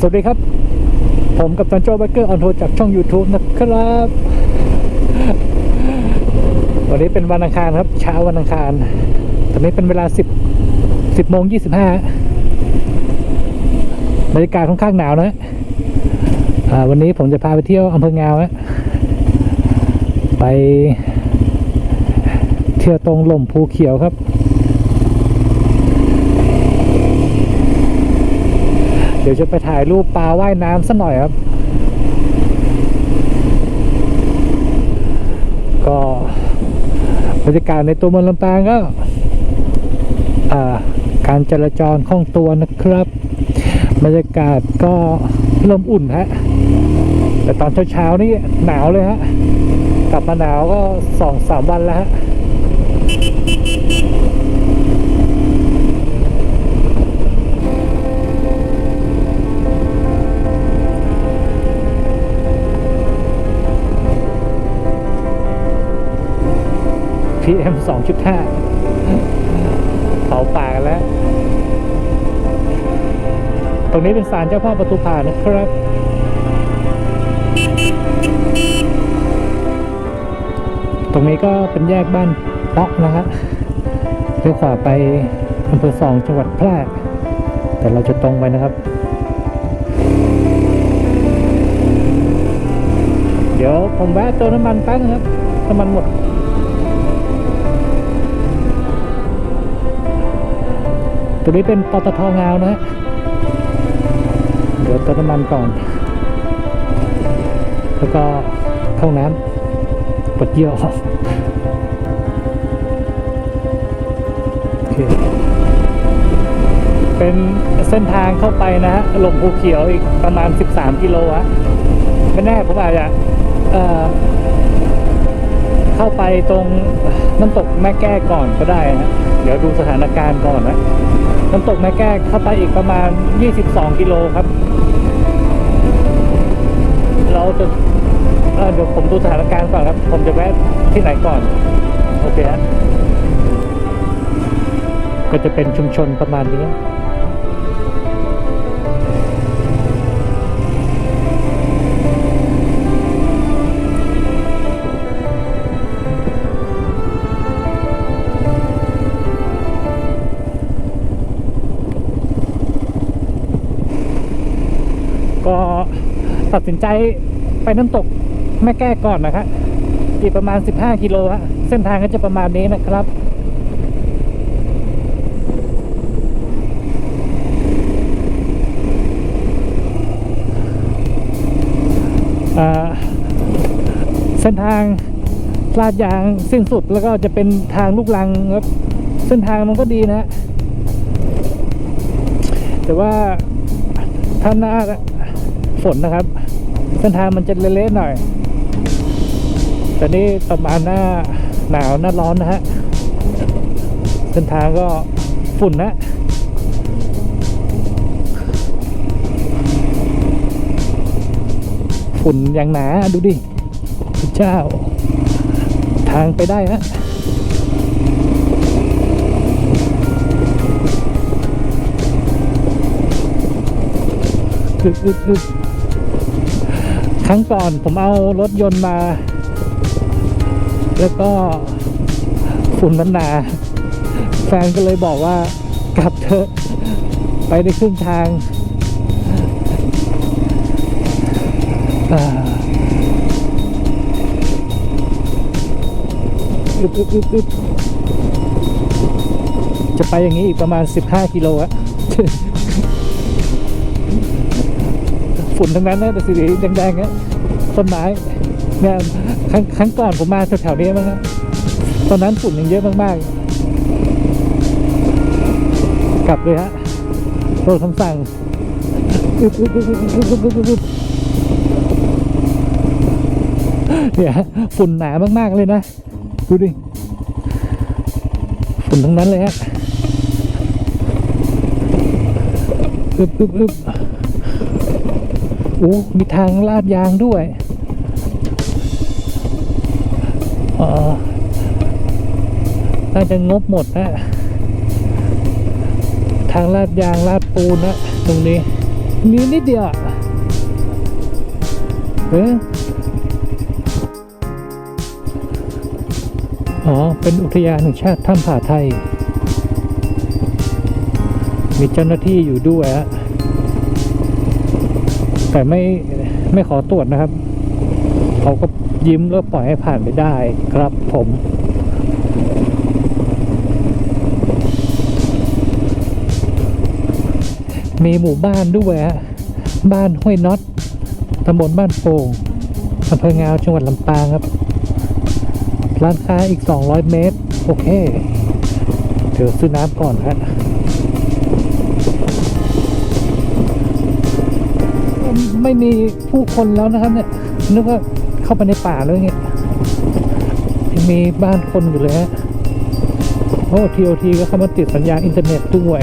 สวัสดีครับผมกับตันโจไบเกอร์ออนโทจากช่อง YouTube นะครับวันนี้เป็นวันอังคารครับเช้าวันอังคารตอนนี้เป็นเวลา10 โมง 25บรรยากาศค่อนข้างหนาวนะวันนี้ผมจะพาไปเที่ยวอำเภองาวไปเที่ยวตรงหล่มภูเขียวครับเดี๋ยวจะไปถ่ายรูปปลาว่ายน้ำสักหน่อยครับก็บรรยากาศในตัวเมืองลำปางก็การจราจรคล่องตัวนะครับบรรยากาศก็เริ่มอุ่นฮะแต่ตอนเช้าๆนี่หนาวเลยฮะกลับมาหนาวก็ 2-3 วันแล้วฮะPM 2.5 เผาป่ากันแล้วตรงนี้เป็นศาลเจ้าพ่อประตูผ่านนะครับตรงนี้ก็เป็นแยกบ้านป๊อกนะฮะเลี้ยวขวาไปอำเภอ2จังหวัดแพร่แต่เราจะตรงไปนะครับเดี๋ยวผมแวะเติมน้ำมันแป๊บนะครับน้ำมันหมดตัวนี้เป็นปตท.งาวนะฮะเดี๋ยวเติมน้ำมันก่อนแล้วก็เข้าน้ำปวดเยี่ยวโอเคเป็นเส้นทางเข้าไปนะฮะหล่มภูเขียวอีกประมาณ13 กิโลฮะไม่แน่ผมอาจจะเข้าไปตรงน้ำตกแม่แก้ก่อนก็ได้ฮะเดี๋ยวดูสถานการณ์ก่อนนะน้ำตกแม่แก้เข้าไปอีกประมาณ22 กิโลครับเราจะเดี๋ยวผมดูสถานการณ์ก่อนครับผมจะแวะที่ไหนก่อนโอเคฮะก็จะเป็นชุมชนประมาณนี้ก็ตัดสินใจไปน้ำตกแม่แก้ก่อนนะครับอีกประมาณ15 กิโลฮะเส้นทางก็จะประมาณนี้นะครับเส้นทางลาดยางสิ้นสุดแล้วก็จะเป็นทางลูกรังครับเส้นทางมันก็ดีนะแต่ว่าถ้าหน้าฝนนะครับเส้นทางมันจะเละๆหน่อยแต่นี่ประมาณหน้าหนาวหน้าร้อนนะฮะเส้นทางก็ฝุ่นนะฝุ่นอย่างหนาดูดิเจ้าทางไปได้ฮะครั้งก่อนผมเอารถยนต์มาแล้วก็ฝุ่นมันหนาแฟนก็เลยบอกว่ากลับเถอะไปได้ครึ่งทางจะไปอย่างนี้อีกประมาณ15 กิโลอะฝุ่นทั้งนั้นนะแต่สีแดงๆนะต้นไม้เนี่ยครั้งก่อนผมมาแถวๆนี้มั้งนะตอนนั้นฝุ่นยังเยอะมากๆกลับเลยฮะโดนคำสั่งเนี่ยฝุ่นหนามากๆเลยนะดูดิฝุ่นทั้งนั้นเลยฮะโอ้มีทางลาดยางด้วยน่าจะงบหมดนะทางลาดยางลาดปูนนะตรงนี้ มีนิดเดียวอะอ๋อเป็นอุทยานแห่งชาติถ้ำผาไทยมีเจ้าหน้าที่อยู่ด้วยฮะแต่ไม่ขอตรวจนะครับเขาก็ยิ้มแล้วปล่อยให้ผ่านไปได้ครับผมมีหมู่บ้านด้วยฮะบ้านห้วยน็อตตำบลบ้านโป่งอำเภองาวจังหวัดลำปางครับร้านค้าอีก200 เมตรโอเคเดี๋ยวซื้อน้ำก่อนฮะไม่มีผู้คนแล้วนะครับเนี่ยนึกว่าเข้าไปในป่าแล้วเงี้ยมีบ้านคนอยู่เลยฮะโอ้ทีโอทีก็เข้ามาติดสัญญาณอินเทอร์เน็ตด้วย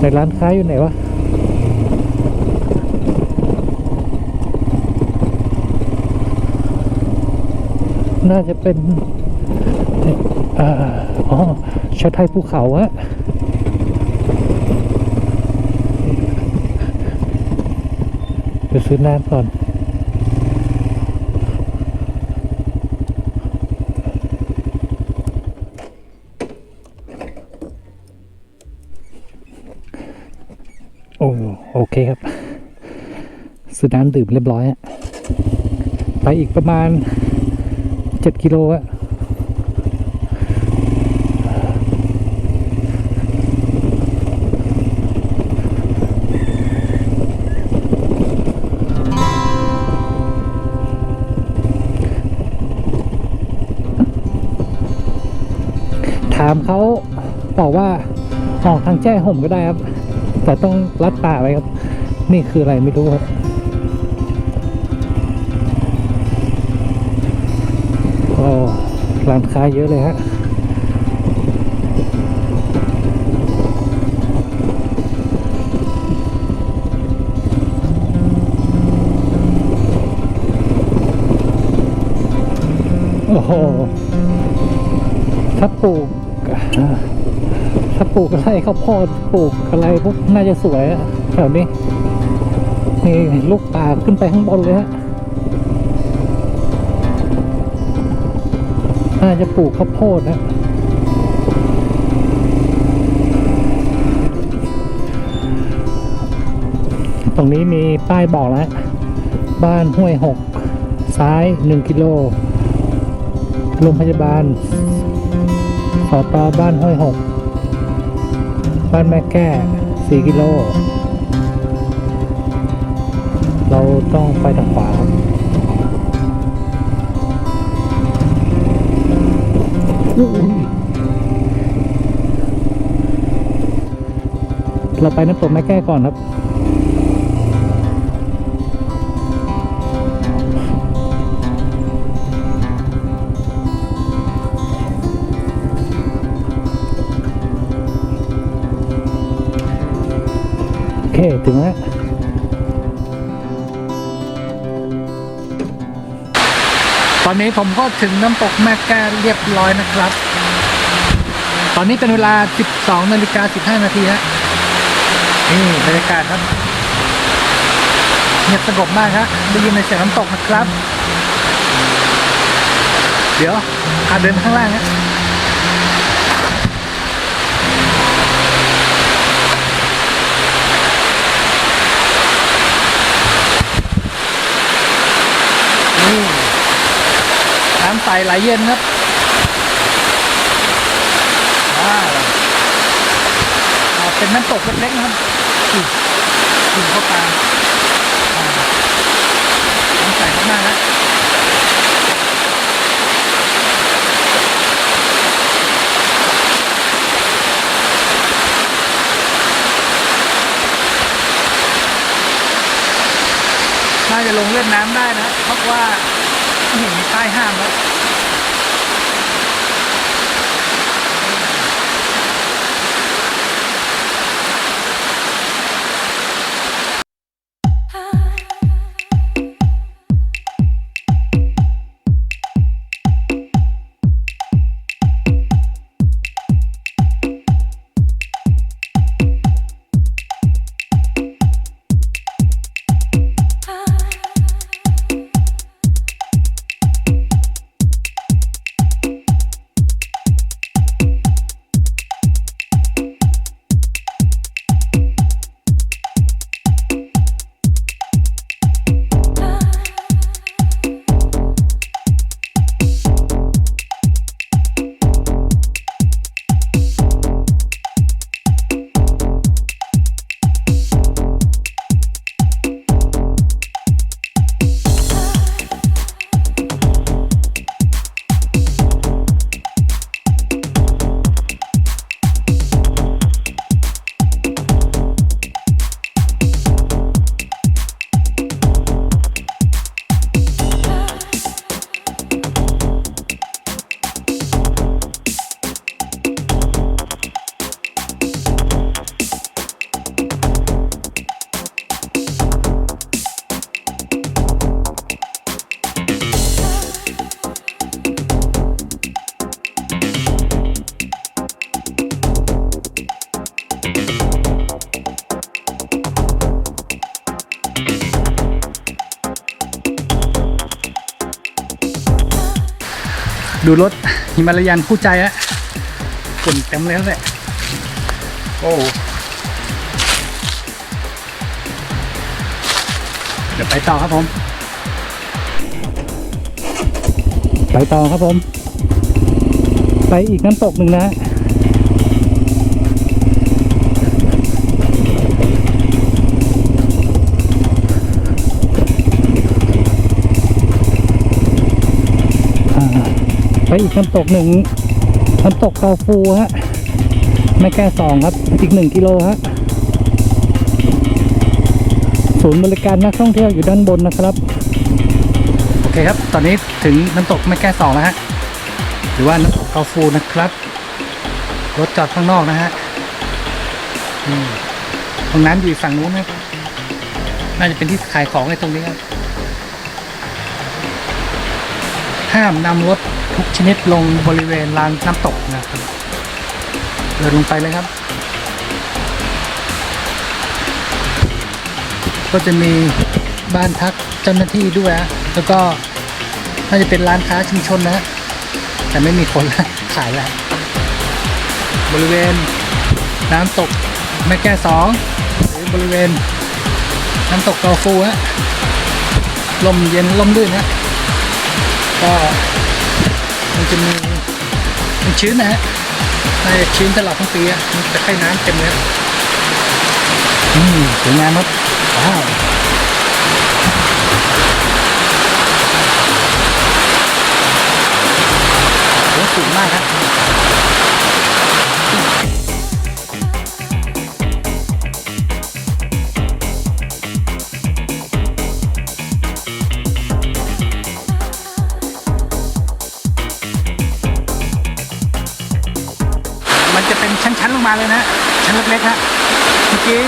ในร้านค้าอยู่ไหนวะน่าจะเป็นอ๋อชาไทยภูเขาฮะเดี๋ยวซื้อน้ำก่อนโอเคครับซื้อน้ำดื่มเรียบร้อยอะไปอีกประมาณ7 กิโลอะถามเขาบอกว่าออกทางแจ้ห่มก็ได้ครับแต่ต้องลัดป่าไปครับนี่คืออะไรไม่รู้ครับโอ้ร้านค้าเยอะเลยฮะโอ้โหถ้าปลูกอะไรข้าวโพดปลูกอะไรพวกน่าจะสวยอะแถวนี้นี่ลูกป่าขึ้นไปข้างบนเลยฮะน่าจะปลูกข้าวโพดนะตรงนี้มีป้ายบอกแล้วบ้านห้วยหกซ้าย1 กิโลโรงพยาบาลสตบ้านห้วยหกบ้านแม่แก้4 กิโลเราต้องไปทางขวาครับเราไปน้ำตกแม่แก้ก่อนครับโอเคถึงแล้วตอนนี้ผมก็ถึงน้ำตกแม่แก้เรียบร้อยนะครับตอนนี้เป็นเวลา 12:15 นาทีฮะนี่บรรยากาศครับเงียบสงบมากฮะได้ยินในเสียงน้ำตกนะครับเดี๋ยวเดินข้างล่างฮะนี่น้ำใสไหลเย็นครับเป็นน้ำตกเล็กๆนะครับถึงเข้าตาน้ำใสมากๆนะน่าจะลงเล่นน้ำได้นะเพราะว่าเห็นมีป้ายห้ามแล้ว ดูรถฮิมาลายันคู่ใจอะฝุ่นเต็มเลยครับเนี่ยโอ้เดี๋ยวไปต่อครับผมไปต่อครับผมไปอีกน้ำตกหนึ่งนะไปอีกน้ำตกหนึ่งน้ำตกเกาฟูฮะไม่แค่2ครับอีก1 กิโลฮะศูนย์บริการนักท่องเที่ยวอยู่ด้านบนนะครับโอเคครับตอนนี้ถึงน้ำตกไม่แค่2แล้วฮะหรือว่าน้ำตกเกาฟูนะครับรถจอดข้างนอกนะฮะตรงนั้นอยู่ฝั่งนู้นครับน่าจะเป็นที่ขายของในตรงนี้ครับห้ามนำรถทุกชนิดลงบริเวณลานน้ำตกนะครับเดินลงไปเลยครับก็จะมีบ้านพักเจ้าหน้าที่ด้วยฮะแล้วก็น่าจะเป็นร้านค้าชุมชนนะฮะแต่ไม่มีคนขายแล้วบริเวณน้ำตกแม่แก้2หรือบริเวณน้ำตกเกาฟูฮะลมเย็นลมลื่นนะก็มันจะมีมันชื้นนะฮะน่าจะชื้นตลอดทั้งปีอ่ะมันจะให้น้ำเต็มเลยสวยงามครับว้าวโหสูงมากครับมันจะเป็นชั้นๆลงมาเลยนะชั้นเล็กๆฮะเมื่อกี้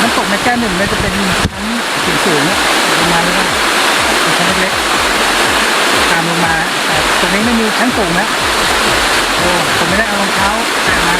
น้ำตกในแก้1มันจะเป็นชั้นสูงๆลงมาเลยนะชั้นเล็กๆตามลงมาแต่ตรงนี้ไม่มีชั้นสูงนะโอ้ผมไม่ได้เอารองเท้าแตะมา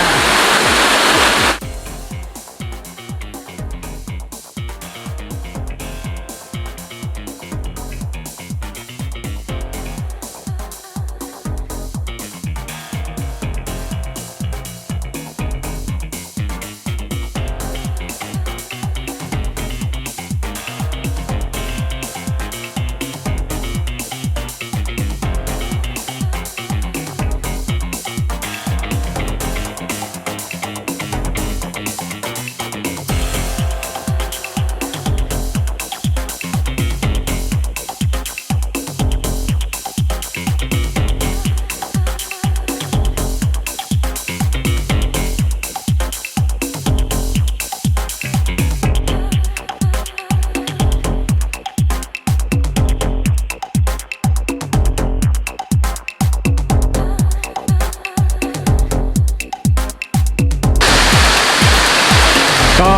ก็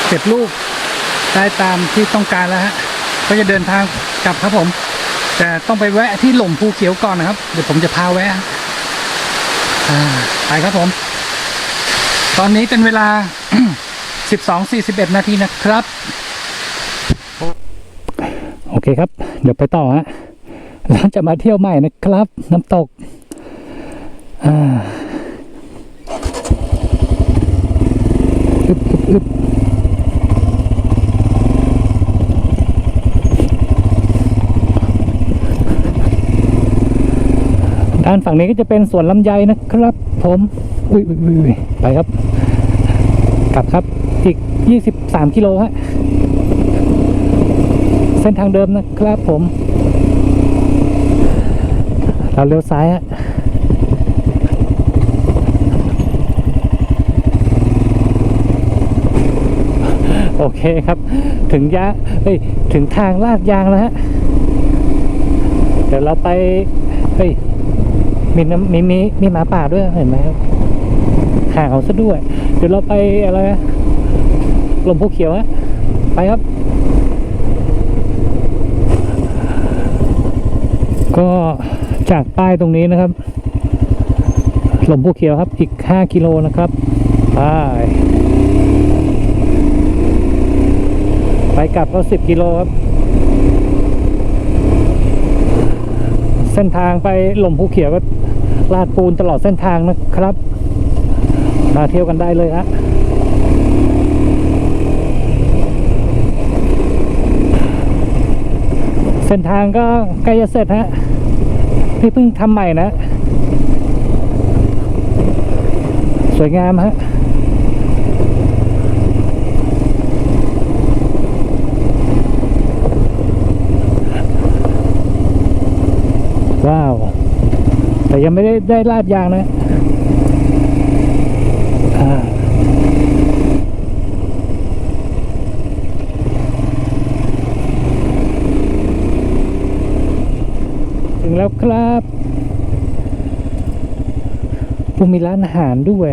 เก็บรูปได้ตามที่ต้องการแล้วฮะก็จะเดินทางกลับครับผมแต่ต้องไปแวะที่หล่มภูเขียวก่อนนะครับเดี๋ยวผมจะพาแวะไปครับผมตอนนี้เป็นเวลา 12:41 นาทีนะครับโอเคครับเดี๋ยวไปต่อฮะแล้วจะมาเที่ยวใหม่นะครับน้ำตกอึบด้านฝั่งนี้ก็จะเป็นสวนลำไยนะครับผมอุ้ยไปครับกลับครับอีก23 กิโลฮะเส้นทางเดิมนะครับผมเราเลี้ยวซ้ายฮะโอเคครับถึงถึงทางลาดยางแล้วฮะเดี๋ยวเราไปมีหมาป่าด้วยเห็นไหมครับห่างเอาซะด้วยเดี๋ยวเราไปอะไรนะลมภูเขียวฮะไปครับก็จากป้ายตรงนี้นะครับลมภูเขียวครับอีก5 กิโลนะครับไปกลับก็10 กิโลครับเ ส้นทางไปหล่มภูเขียวก็ลาดปูนตลอดเส้นทางนะครับมาเที่ยวกันได้เลยฮะเส้นทางก็ใกล้จะเสร็จฮะที่เพิ่งทำใหม่นะสวยงามฮะว้าวแต่ยังไม่ได้ลาดยางนะถึงแล้วครับมีร้านอาหารด้วย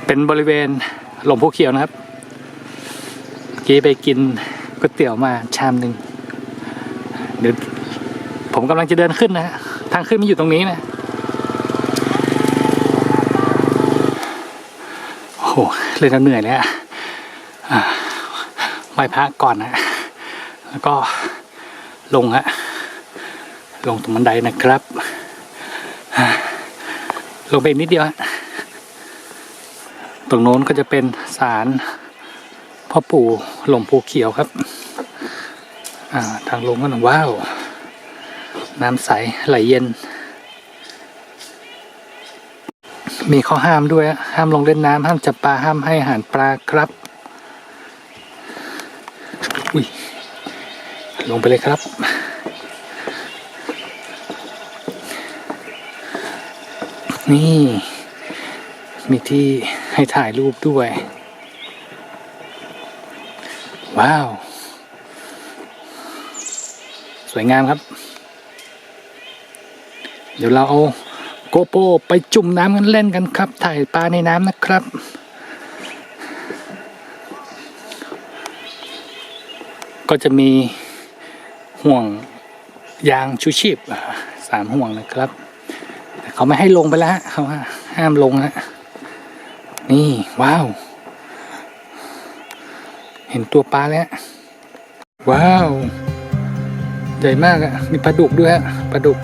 เป็นบริเวณหล่มภูเขียวนะครับเมื่อกี้ไปกินก๋วยเตี๋ยวมาชามหนึ่งเดี๋ยวผมกำลังจะเดินขึ้นนะฮะทางขึ้นมันอยู่ตรงนี้นะโอ้โหเลยเหนื่อยเลยอะไหว้พระก่อนนะแล้วก็ลงฮะลงตรงบันไดนะครับลงไปนิดเดียวฮะตรงโน้นก็จะเป็นศาลพ่อปู่หล่มภูเขียวครับทางลงก็ว้าวน้ำใสไหลเย็นมีข้อห้ามด้วยห้ามลงเล่นน้ำห้ามจับปลาห้ามให้อาหารปลาครับอุ้ยลงไปเลยครับนี่มีที่ให้ถ่ายรูปด้วยว้าวสวยงามครับเดี๋ยวเราเอาโกโปรไปจุ่มน้ำกันเล่นกันครับถ่ายปลาในน้ำนะครับก็จะมีห่วงยางชูชีพ3 ห่วงนะครับแต่เขาไม่ให้ลงไปแล้วเขาห้ามลงฮะนี่ว้าวเห็นตัวปลาแล้วว้าวใหญ่มากอ่ะมีปลาดุกด้วยปลาดุก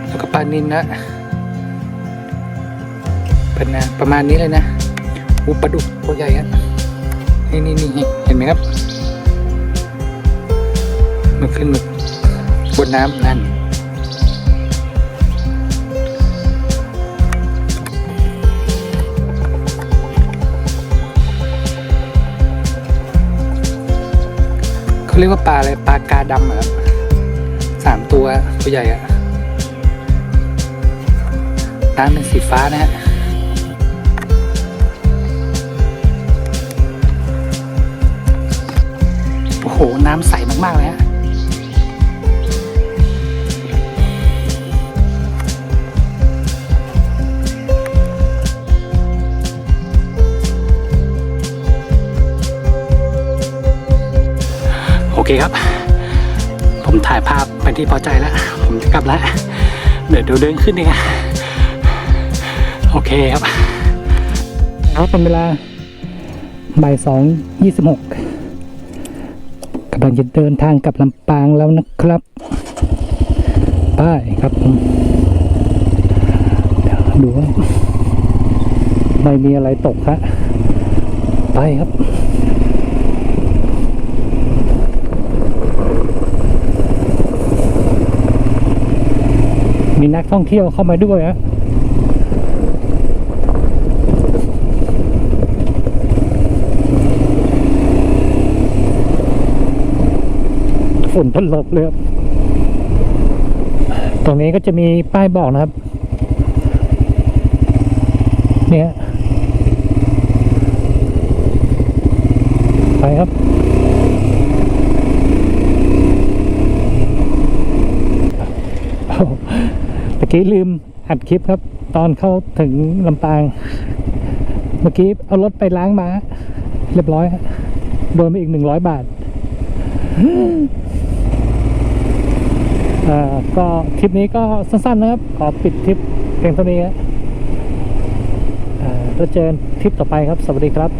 แล้วก็ปลานิลนะเป็นนะประมาณนี้เลยนะปลาดุกตัวใหญ่ฮะนี่เห็นไหมครับมันขึ้นมาบนน้ำนั่นเขาเรียกว่าปลาอะไรปลากาดำครับ3 ตัวใหญ่อะน้ำเป็นสีฟ้านะฮะโอ้โหน้ำใสมากๆเลยฮะโอเคครับผมถ่ายภาพเป็นที่พอใจแล้วผมจะกลับแล้วเดี๋ยวเดินขึ้นดีกว่าโอเคครับเป็นเวลาบ่าย 2:26กำลังจะเดินทางกลับลำปางแล้วนะครับไปครับเดี๋ยวดูว่าไม่มีอะไรตกฮะไปครับมีนักท่องเที่ยวเข้ามาด้วยฮะฝุ่นตลบเลยครับตรงนี้ก็จะมีป้ายบอกนะครับเนี่ยไปครับตะกี้ลืมอัดคลิปครับตอนเข้าถึงลำปางเมื่อกี้เอารถไปล้างมาเรียบร้อยโดนไปอีก100 บาทก็คลิปนี้ก็สั้นๆนะครับขอปิดคลิปเพียงเท่านี้ แล้วเจอกันทริปต่อไปครับ สวัสดีครับ